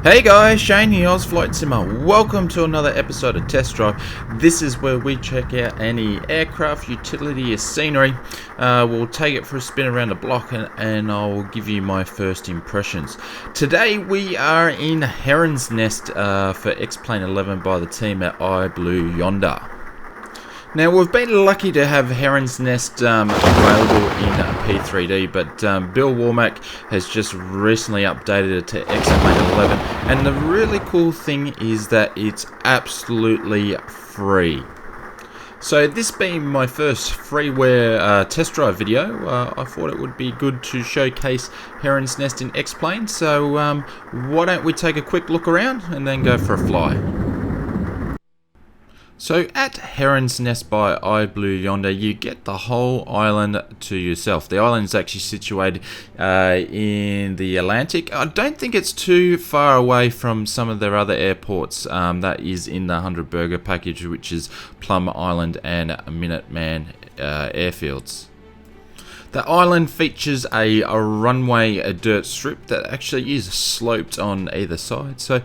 Hey guys, Shane here, FSElite Simmer. Welcome to another episode of Test Drive. This is where we check out any aircraft, utility, or scenery. We'll take it for a spin around the block and I'll give you my first impressions. Today we are in Herons Nest for Xplane 11 by the team at iBlueYonder. Now, we've been lucky to have Herons Nest available in P3D, but Bill Womack has just recently updated it to Xplane 11, and the really cool thing is that it's absolutely free. So this being my first freeware test drive video, I thought it would be good to showcase Herons Nest in Xplane, so why don't we take a quick look around and then go for a fly. So at Herons Nest by iBlueYonder, you get the whole island to yourself. The island is actually situated in the Atlantic. I don't think it's too far away from some of their other airports. That is in the 100 Burger package, which is Plum Island and Minuteman airfields. The island features a runway, a dirt strip that actually is sloped on either side, so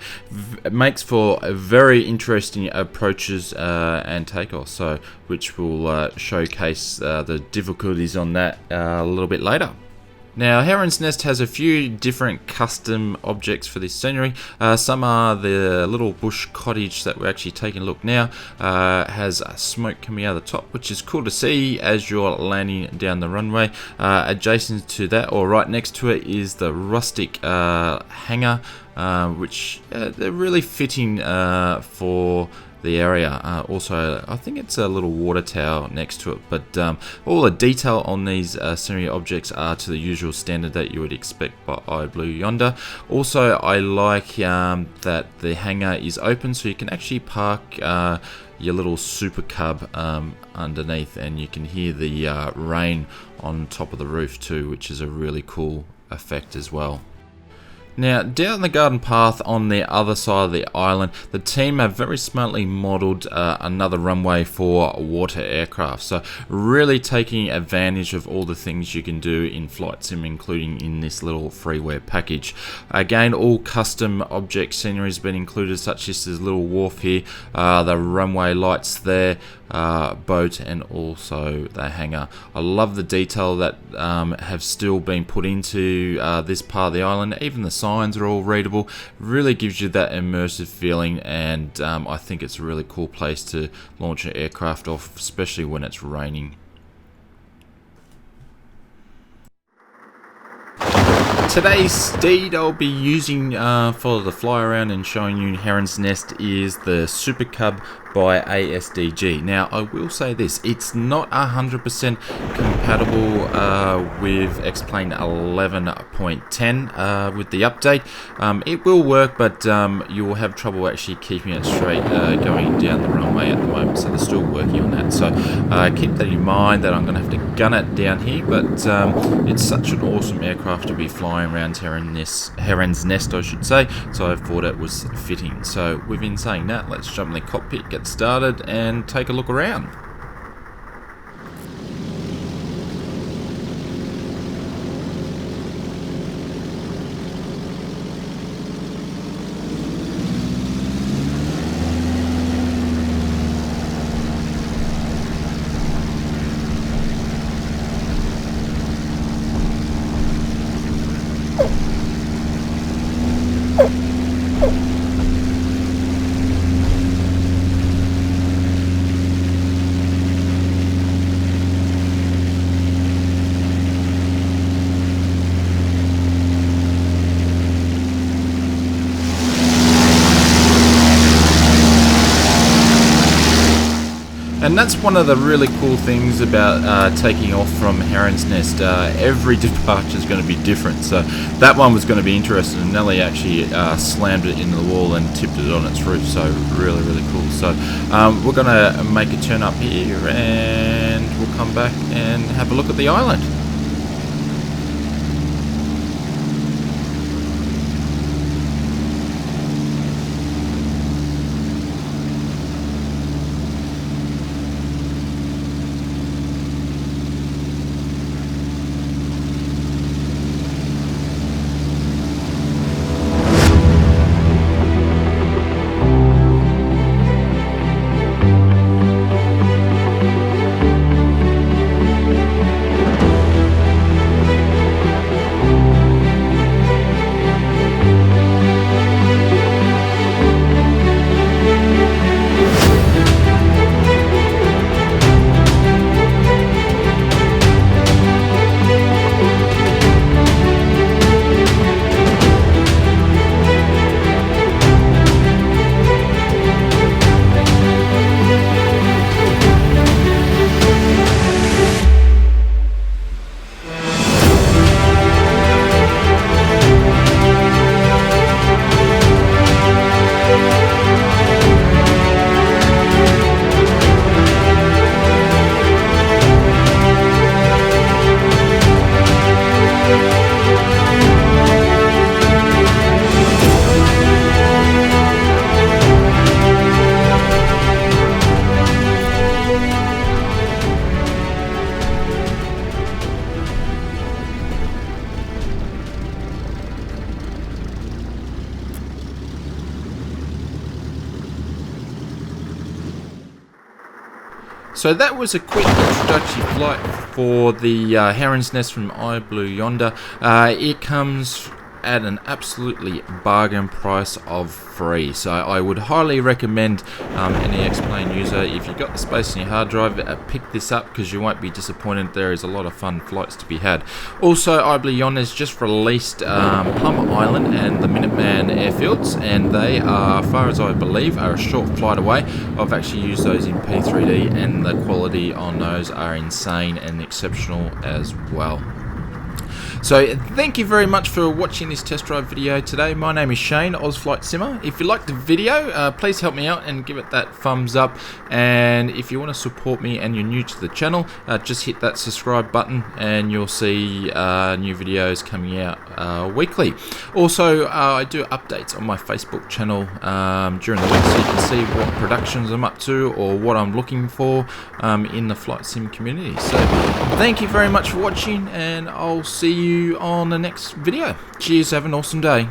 it makes for a very interesting approaches and takeoffs, so which will showcase the difficulties on that a little bit later. Now, Herons Nest has a few different custom objects for this scenery. Some are the little bush cottage that we're actually taking a look now. Has smoke coming out of the top, which is cool to see as you're landing down the runway. Adjacent to that, or right next to it, is the rustic hangar, which they're really fitting for the area. Also, I think it's a little water tower next to it, but all the detail on these scenery objects are to the usual standard that you would expect by iBlueYonder. Also, I like that the hangar is open, so you can actually park your little Super Cub underneath, and you can hear the rain on top of the roof too, which is a really cool effect as well. Now, down the garden path on the other side of the island, the team have very smartly modelled another runway for water aircraft. So really taking advantage of all the things you can do in Flight Sim, including in this little freeware package. Again, all custom object scenery has been included, such as this little wharf here, the runway lights there, boat, and also the hangar. I love the detail that have still been put into this part of the island. Even the signs are all readable. Really gives you that immersive feeling, and I think it's a really cool place to launch an aircraft off, especially when it's raining. Today's steed I'll be using for the fly around and showing you Herons Nest is the Super Cub by ASDG. Now, I will say this, it's not 100% compatible with Xplane 11.10 with the update. It will work, but you will have trouble actually keeping it straight going down the runway at the moment, so they're still working on that. So keep that in mind, that I'm going to have to gun it down here, but it's such an awesome aircraft to be flying around Herons Nest, I should say, so I thought it was fitting. So within saying that, let's jump in the cockpit, get started, and take a look around. And that's one of the really cool things about taking off from Herons Nest. Every departure is going to be different, so that one was going to be interesting, and Nelly actually slammed it into the wall and tipped it on its roof, so really, really cool. So we're going to make a turn up here, and we'll come back and have a look at the island. So that was a quick introductory flight for the Herons Nest from iBlueYonder. It comes at an absolutely bargain price of free, so I would highly recommend any Xplane user, if you've got the space in your hard drive, pick this up because you won't be disappointed. There is a lot of fun flights to be had. Also, iBlueYonder has just released Plum Island and the Minuteman airfields, and they are, as far as I believe, are a short flight away. I've actually used those in P3D and the quality on those are insane and exceptional as well. So thank you very much for watching this test drive video today. My name is Shane, OzFlight Simmer. If you liked the video, please help me out and give it that thumbs up. And if you want to support me and you're new to the channel, just hit that subscribe button and you'll see new videos coming out weekly. Also, I do updates on my Facebook channel during the week, so you can see what productions I'm up to or what I'm looking for in the flight sim community. So thank you very much for watching, and I'll see you on the next video. Cheers, have an awesome day.